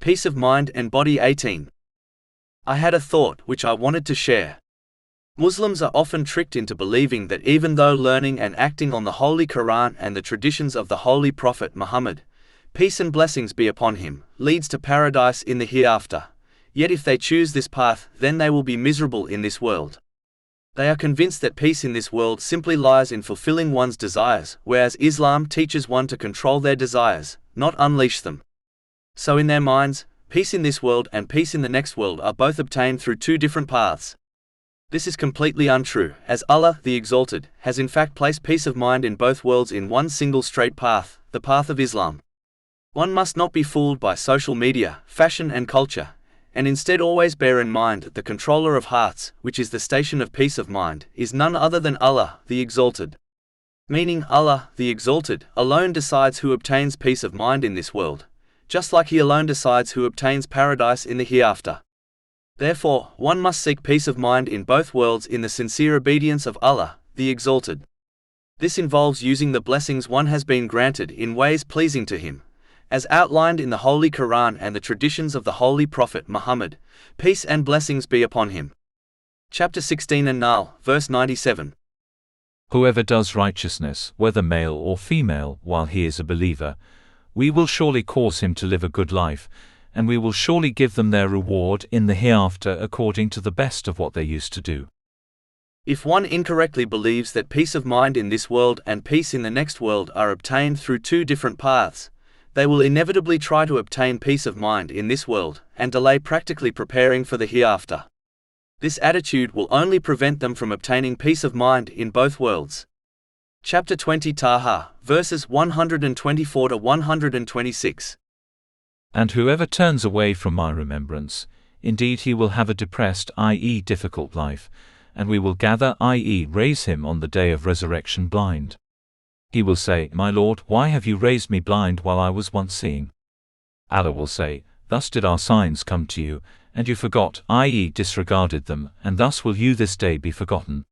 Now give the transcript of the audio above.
Peace of mind and body. 18. I had a thought which I wanted to share. Muslims are often tricked into believing that even though learning and acting on the Holy Quran and the traditions of the Holy Prophet Muhammad, peace and blessings be upon him, leads to paradise in the hereafter, yet if they choose this path, then they will be miserable in this world. They are convinced that peace in this world simply lies in fulfilling one's desires, whereas Islam teaches one to control their desires, not unleash them. So in their minds, peace in this world and peace in the next world are both obtained through two different paths. This is completely untrue, as Allah, the Exalted, has in fact placed peace of mind in both worlds in one single straight path, the path of Islam. One must not be fooled by social media, fashion and culture, and instead always bear in mind that the controller of hearts, which is the station of peace of mind, is none other than Allah, the Exalted. Meaning Allah, the Exalted, alone decides who obtains peace of mind in this world, just like He alone decides who obtains paradise in the hereafter. Therefore, one must seek peace of mind in both worlds in the sincere obedience of Allah, the Exalted. This involves using the blessings one has been granted in ways pleasing to Him, as outlined in the Holy Quran and the traditions of the Holy Prophet Muhammad, peace and blessings be upon him. Chapter 16 An-Nahl, verse 97. Whoever does righteousness, whether male or female, while he is a believer, we will surely cause him to live a good life, and we will surely give them their reward in the hereafter according to the best of what they used to do. If one incorrectly believes that peace of mind in this world and peace in the next world are obtained through two different paths, they will inevitably try to obtain peace of mind in this world, and delay practically preparing for the hereafter. This attitude will only prevent them from obtaining peace of mind in both worlds. Chapter 20 Taha, verses 124 to 126. And whoever turns away from my remembrance, indeed he will have a depressed, i.e. difficult life, and we will gather, i.e. raise him on the day of resurrection blind. He will say, My Lord, why have you raised me blind while I was once seeing? Allah will say, Thus did our signs come to you, and you forgot, i.e. disregarded them, and thus will you this day be forgotten.